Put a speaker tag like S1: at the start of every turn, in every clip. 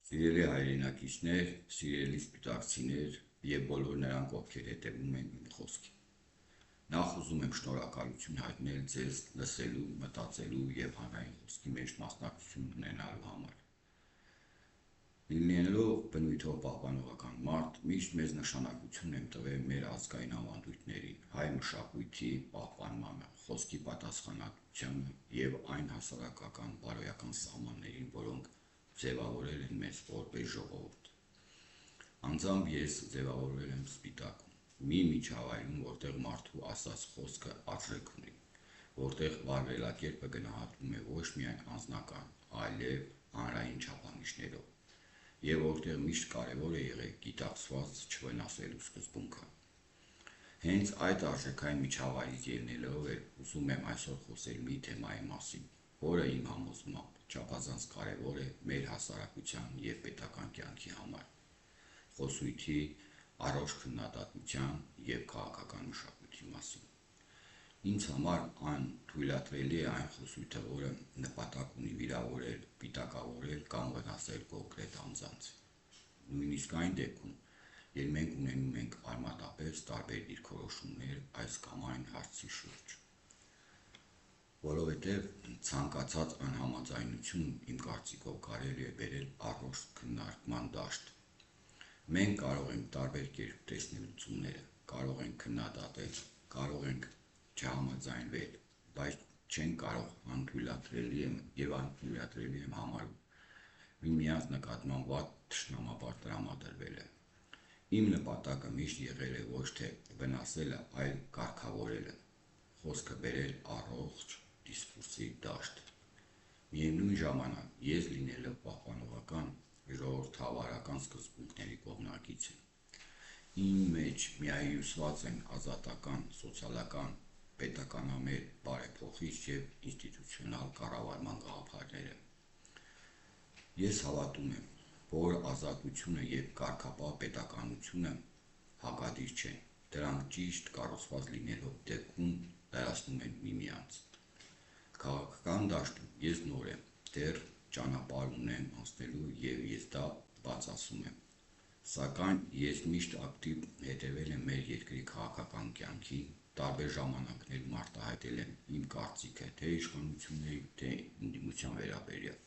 S1: Սիրելի հայրենակիցներ, սիրելի սպիտակցիներ և բոլոր նրանք, ովքեր հետևում են իմ խոսքին։ Նախ ուզում եմ շնորհակալություն հայտնել ձեզ լսելու, մտածելու և հանրային խոսքի մեջ մասնակցություն ունենալու համար։ Լինելով բնույթով պահպանողական մարդ, միշտ մեծ նշանակություն եմ տվել մեր ազգային ավանդույթներին, հայ մշակույթի պահպանմանը, խոսքի պատասխանատվությանը և այն հասարակական բարոյական սահմաններին, որոնք ձևավորել են մեզ որպես ժողովուրդ։ Անձամբ ես ձևավորվել եմ Սպիտակում, մի միջավայրում, որտեղ մարդու ասած խոսքը արժեք ունի, որտեղ վարվելակերպը գնահատվում է ոչ միայն անձնական, այլև հանրային չափանիշներով, և որտեղ միշտ կարևոր է եղել գիտակցված չվնասելու սկզբունքը։ Հենց այդ արժեքային միջավայրից ելնելով ուզում եմ այսօր խոսել մի թեմայի մասին, որը իմ համոզմամբ չափազանց կարևոր է մեր հասարակության և պետական կյանքի համար՝ խոսույթի, առողջ քննադատության և քաղաքական մշակույթի մասին։ Ինձ համար անթույլատրելի է այն խոսույթը, որը նպատակ ունի վիրավորել, պիտակավորել կամ վնասել կոնկրետ անձանց։ Նույնիսկ այն դեպքում, երբ մենք ունենում ենք արմատապես տարբեր դիրքորոշումներ այս կամ այն հարցի շուրջ։ Որովհետև ցանկացած անհամաձայնություն, իմ կարծիքով, կարելի է բերել առողջ քննարկման դաշտ։ Մենք կարող ենք տարբեր կերպ տեսնել լուծումները, կարող ենք քննադատել, կարող ենք չհամաձայնվել, բայց չենք կարող անթույլատրելի եմ համարում միմյանց նկատմամբ վատ թշնամաբար տրամադրվելը։ Իմ նպատակը միշտ եղել է ոչ թե վնասելը, այլ կարգավորելը, խոսքը բերել առողջ դիսկուրսի դաշտ։ Միևնույն ժամանակ, ես լինելով պահպանողական, ժողովրդավարական սկզբունքների կողմնակից եմ։ Իմ մեջ միահյուսված են ազատական, սոցիալական, պետականամետ, բարեփոխիչ և ինստիտուցիոնալ կառավարման գաղափարները։ Ես հավատում եմ, որ ազատությունը և կարգապահ պետականությունը հակադիր չեն, դրանք ճիշտ կառուցված լինելով դեպքում լրացնում են միմյանց։ Քաղաքական դաշտում ես նոր եմ, դեռ ճանապարհ ունեմ անցնելու և ես դա բաց ասում եմ։ Սակայն ես միշտ ակտիվ հետևել եմ մեր երկրի քաղաքական կյանքին, տարբեր ժամանակներում արտահայտել եմ իմ կարծիքը թե իշխանությունների, թե ընդդիմության վերաբերյալ։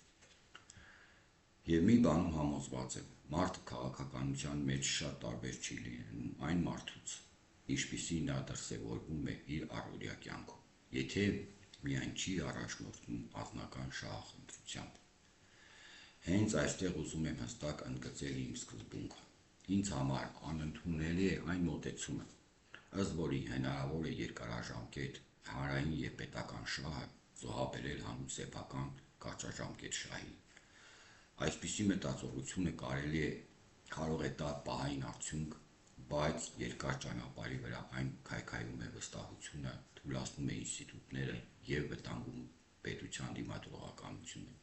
S1: Եվ մի բանում համոզված եմ՝ մարդը քաղաքականության մեջ շատ տարբեր չի լինում այն մարդուց, ինչպիսին նա դրսևորվում է իր առօրյա կյանքում, եթե միայն չի առաջնորդվում անձնական շահախնդրությամբ։ Հենց այստեղ ուզում եմ հստակ ընդգծել իմ սկզբունքը։ Ինձ համար անընդունելի է այն մոտեցումը, ըստ որի հնարավոր է երկարաժամկետ հանրային և պետական շահը զոհաբերել հանուն սեփական կարճաժամկետ շահի։ Այսպիսի մտածողությունը կարող է տալ պահային արդյունք, բայց երկար ճանապարհի վրա այն քայքայում է վստահությունը, թուլացնում է ինստիտուտները և վտանգում պետության դիմադրողականությունը։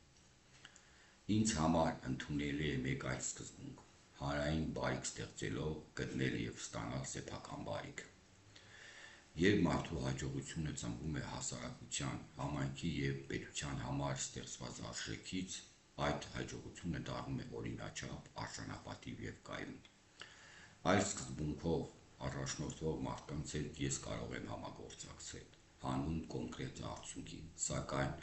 S1: Ինձ համար ընդունելի է մեկ այլ սկզբունք՝ հանրային բարիք ստեղծելով գտնել և ստանալ սեփական բարիքը։ Երբ մարդու հաջողությունը ծնվում է հասարակության, համայնքի և պետության համար ստեղծված արժեքից, այդ հաջողությունը դառնում է օրինաչափ, արժանապատիվ և կայուն։ Այլ սկզբունքով առաջնորդվող մարդկանց հետ ես կարող եմ համագործակցել հանուն կոնկրետ արդյունքի, սակայն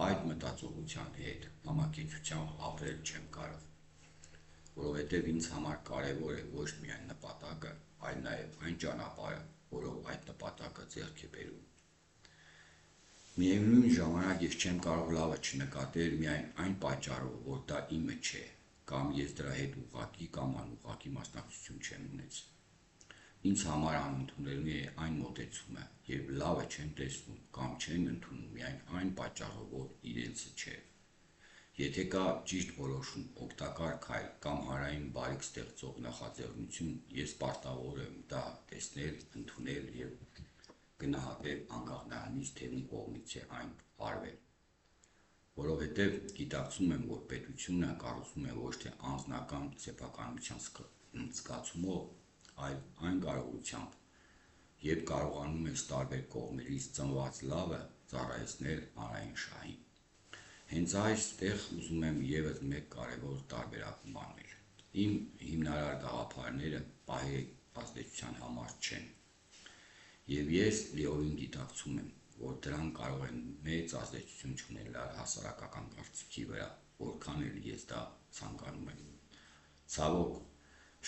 S1: այդ մտածողության հետ համակեցությամբ ապրել չեմ կարող, որովհետև ինձ համար կարևոր է ոչ միայն նպատակը, այլ նաև այն ճանապարհը, որով այդ նպատակը ձեռք է բերում։ Միևնույն ժամանակ ես չեմ կարող լավը չնկատել միայն այն պատճառով, որ դա իմը չէ, կամ ես դրա հետ ուղղակի կամ անուղղակի մասնակցություն չեմ ունեցել։ Ինձ համար անընդունելի է այն մոտեցումը, երբ լավը չեն տեսնում կամ չեն ընդունում միայն այն պատճառով, որ իրենցը չէ։ Եթե կա ճիշտ որոշում, օգտակար քայլ կամ հանրային բարիք ստեղծող նախաձեռնություն, ես պարտավոր եմ դա տեսնել, ընդունել և գնահատել անկախ նրանից, թե ում կողմից է այն արվել։ Որովհետև գիտակցում եմ, որ պետությունը կառուցվում է ոչ թե անձնական սեփականության զգացումով, այլ այն կարողությամբ, երբ կարողանում ես տարբեր կողմերից ծնված լավը ծառայեցնել հանրային շահին։ Հենց այստեղ ուզում եմ ևս մեկ կարևոր տարբերակում անել։ Իմ հիմնարար գաղափարները պահի ազդեցության համար չեն։ Եվ ես լիովին գիտակցում եմ, որ դրանք կարող են մեծ ազդեցություն չունենալ հասարակական կարծիքի վրա, որքան էլ ես դա ցանկանում եմ։ Ցավոք,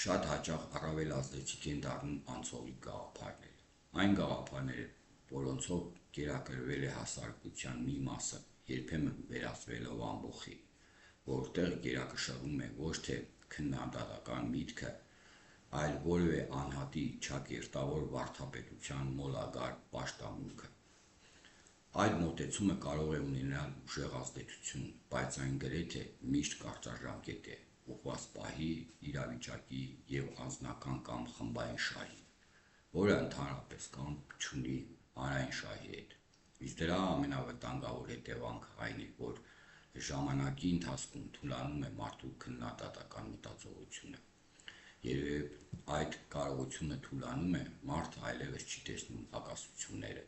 S1: շատ հաճախ առավել ազդեցիկ են դառնում անցողիկ գաղափարները։ Այն գաղափարները, որոնցով կերակրվել է հասարակության մի մասը, երբեմն վերածվելով ամբոխի, որտեղ գերակշռում է ոչ թե քննադատական միտքը, այլ որևէ անհատի ճակերտավոր վարդապետության մոլագար պաշտամունքը։ Այդ մոտեցումը կարող է ունենալ ուժեղ ազդեցություն, բայց այն գրեթե միշտ կարճաժամկետ է, ուղղված պահի, իրավիճակի եւ անձնական կամ խմբային շահի, որը ընդհանրապես կապ չունի հանրային շահի հետ։ Իսկ դրա ամենավտանգավոր հետևանքը այն է, որ ժամանակի ընթացքում թուլանում է մարդու քննադատական մտածողությունը։ Երբ այդ կարողությունը թուլանում է, մարդը այլևս չի տեսնում հակասությունները։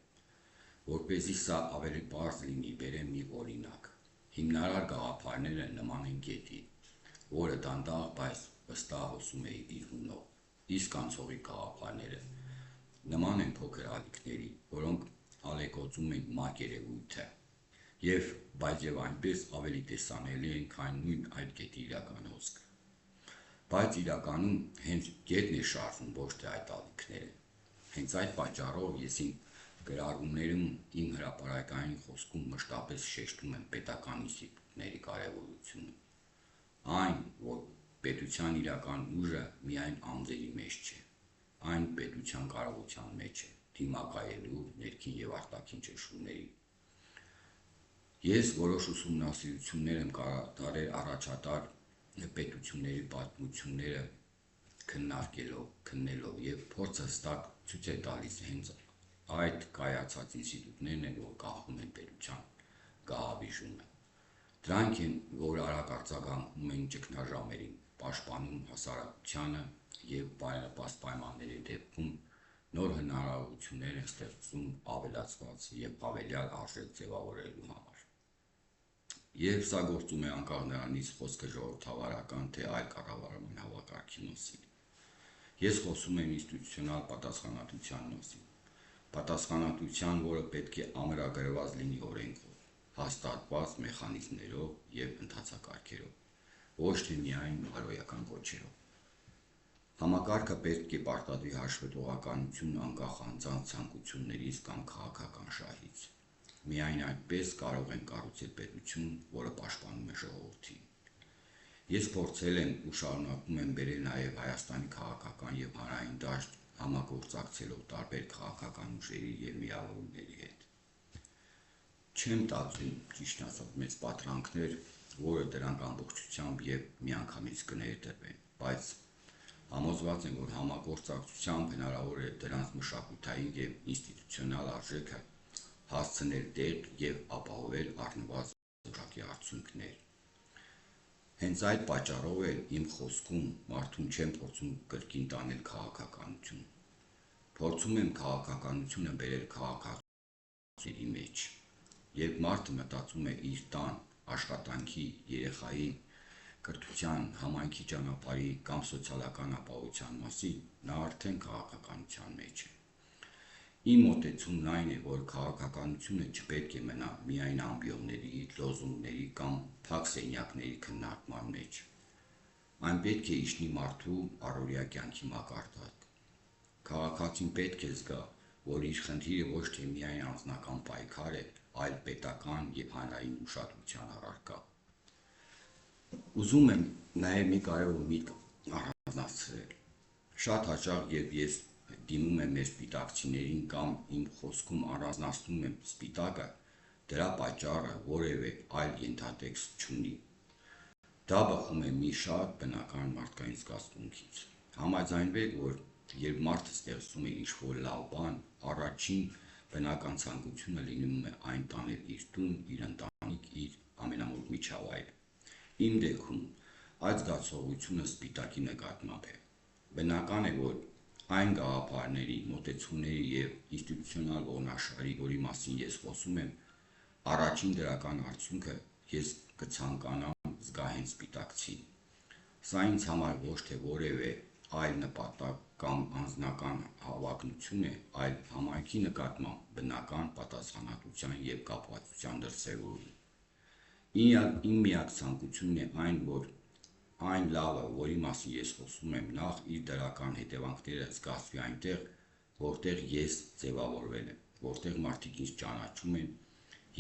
S1: Որպեսզի սա ավելի պարզ լինի, բերեմ մի օրինակ։ Հիմնարար գաղափարները նման են գետի, որը դանդաղ, բայց վստահ հոսում է իր հունով։ Իսկ անցողիկ գաղափարները նման են փոքր ալիքների, որոնք ալեկոծում են մակերևույթը, բայց այնպես ավելի տեսանելի են, քան նույն այդ կետի իրական հոսքը։ Բայց իրականում հենց գետն է շարժում, ոչ թե այդ ալիքները։ Հենց այդ պատճառով ես իմ գրառումներում, իմ հրապարակային խոսքում մշտապես շեշտում եմ պետական ինստիտուտների կարևորությունը։ Այն, որ պետության իրական ուժը միայն անձերի մեջ չէ, այն պետության կարողության մեջ է դիմակայելու ներքին եւ արտաքին ճնշումների։ Ես որոշ ուսումնասիրություններ եմ կատարել առաջատար պետությունների պատմությունները քննելով եւ փորձը հստակ ցույց է տալիս հենց այդ կայացած ինստիտուտներն են, որ կախում են պետության գահավիժումը։ Դրանք են, որ արագ արձագանքում են ճգնաժամերին, պաշտպանում հասարակությանը եւ բարենպաստ պայմանների դեպքում նոր հնարավորություններ են ստեղծում ավելացված եւ հավելյալ արժեք ձևավորելու համար։ Եվ սա գործում է անկախ նրանից խոսքը ժողովրդավարական թե այլ կառավարման հավաքակի մասին։ Ես խոսում եմ ինստիտուցիոնալ պատասխանատվության մասին։ Պատասխանատվության, որը պետք է ամրագրված լինի օրենքով, հաստատված մեխանիզմներով եւ ընթացակարգերով, ոչ թե միայն բարոյական կոչերով։ Համակարգը պետք է պարտադրի հաշվետվողականություն անկախ անձանց ցանկություններից կամ քաղաքական շահից։ Միայն այդպես կարող են կառուցել պետություն, որը պաշտպանում է ժողովրդին։ Ես փորձել եմ ու շարունակում եմ բերել նաև Հայաստանի քաղաքական եւ հանրային դաշտ համագործակցելով տարբեր քաղաքական ուժերի եւ միավորների հետ։ Չեմ տածում, ճիշտ ասած, մեծ պատրանքներ, որը դրանք ամբողջությամբ եւ միանգամից կներդրվեն, բայց համոզված եմ, որ համագործակցությամբ հնարավոր է դրանց մշակութային եւ ինստիտուցիոնալ արժեքը հասցնել տեղ եւ ապահովել առնվազն որոշակի արդյունքներ։ Հենց այդ պատճառով էլ իմ խոսքում մարդուն չեմ փորձում կրկին տանել քաղաքականություն։ Փորձում եմ քաղաքականությունը բերել քաղաքացիների մեջ։ Երբ մարդը մտածում է իր տան, աշխատանքի, երեխայի, կրթության, համայնքի ճանապարհի կամ սոցիալական ապահովության մասին, նա արդեն քաղաքականության մեջ է։ Իմ մոտեցումն այն է, որ քաղաքականությունը չպետք է մնա միայն ամբիոնների, լոզունգների կամ փակ սենյակների քննարկման մեջ։ Այն պետք է իջնի մարդու առօրյա կյանքի մակարդակ։ Քաղաքացին պետք է զգա, որ իր խնդիրը ոչ թե միայն անձնական պայքար է, այլ պետական եւ հանրային ուշադրության առարկա։ Ուզում եմ նաեւ մի կարևոր միտք առանձնացրել։ Շատ հաճախ, երբ ես դիմում եմ մեր սպիտակցիներին կամ իմ խոսքում առանձնացնում եմ սպիտակը, դրա պատճառը որևէ այլ ենթատեքստ չունի։ Դա բխում է մի շատ բնական մարդկային զգացմունքից։ Համաձայնվեք, որ երբ մարդը ստեղծում է ինչ-որ լավ բան, առաջին բնական ցանկությունը լինում է այն տանել իր տուն, իր ընտանիք, իր ամենամոտ միջավայր։ Իմ դեպքում այդ զգացողությունը սպիտակի նկատմամբ է։ Բնական է, որ այն գաղափարների, մոտեցումների եւ ինստիտուցիոնալ ողնաշարի, որի մասին ես խոսում եմ, առաջին դրական արդյունքը ես կցանկանամ զգահեն սպիտակցի։ Սա ինձ համար ոչ թե որևէ այլ նպատակ կամ անձնական հավակնություն է, այլ համայնքի նկատմամբ բնական պատասխանատվության և կապվածության դրսևորում։ Իմ միակ ցանկությունն է այն, որ այն լավը, որի մասին ես խոսում եմ, նախ իր դրական հետևանքները զգացվի այնտեղ, որտեղ ես ձևավորվել եմ, որտեղ մարդիկ ինձ ճանաչում են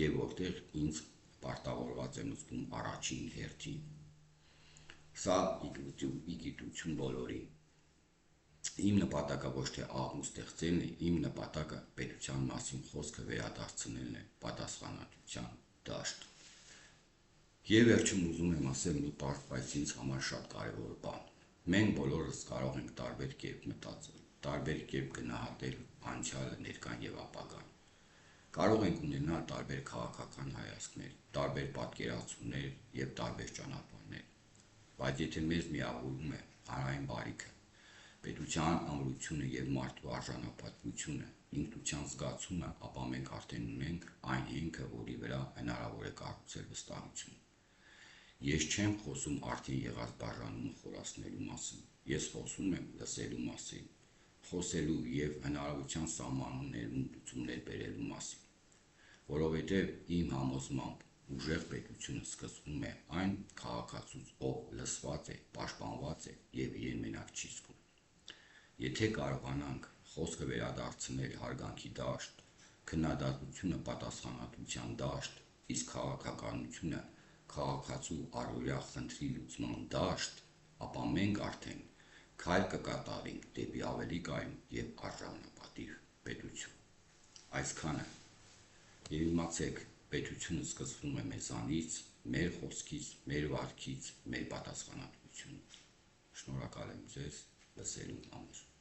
S1: և որտեղ ինձ պարտավորված եմ զգում առաջին հերթին։ Սա ի գիտություն բոլորի։ Իմ նպատակը ոչ թե աղմուկ ստեղծելն է, իմ նպատակը պետության մասին խոսքը վերադարձնելն է պատասխանատվության դաշտ։ Եվ վերջում ուզում եմ ասել մի պարզ, բայց ինձ համար շատ կարևոր բան։ Մենք բոլորս կարող ենք տարբեր կերպ մտածել, տարբեր կերպ գնահատել անցյալը, ներկան և ապագան։ Կարող ենք ունենալ տարբեր քաղաքական հայացքներ, տարբեր պատկերացումներ և տարբեր ճանապարհներ, բայց եթե մեզ միավորում է հանրային բարիքը, պետության ամրությունը և մարդու արժանապատվությունը, ինքնության զգացումը, ապա մենք արդեն ունենք այն հիմքը, որի վրա հնարավոր է կառուցել վստահություն։ Ես չեմ խոսում արդեն եղած բաժանումը խորացնելու մասին, ես խոսում եմ լսելու մասին, խոսելու և հնարավորության սահմանում ներում լուծումներ բերելու մասին, որովհետև իմ համոզմամբ ուժեղ պետությունը սկսվում է այն քաղաքացուց, ով լսված է, պաշտպանված է և իրեն մենակ չի զգում։ Եթե կարողանանք խոսքը վերադարձնել հարգանքի դաշտ, քննադատությունը պատասխանատվության դաշտ, իսկ քաղաքականությունը քաղաքացու առօրյա խնդրի լուծման դաշտ, ապա մենք արդեն քայլ կկատարենք դեպի ավելի կայուն և արժանապատիվ պետություն։ Այսքանը։ Եվ իմացեք, պետությունը սկսվում է մեզանից, մեր խոսքից, մեր վարքից, մեր պատասխանատվությունից։ Շնորհակալ եմ ձեզ լսելու համար։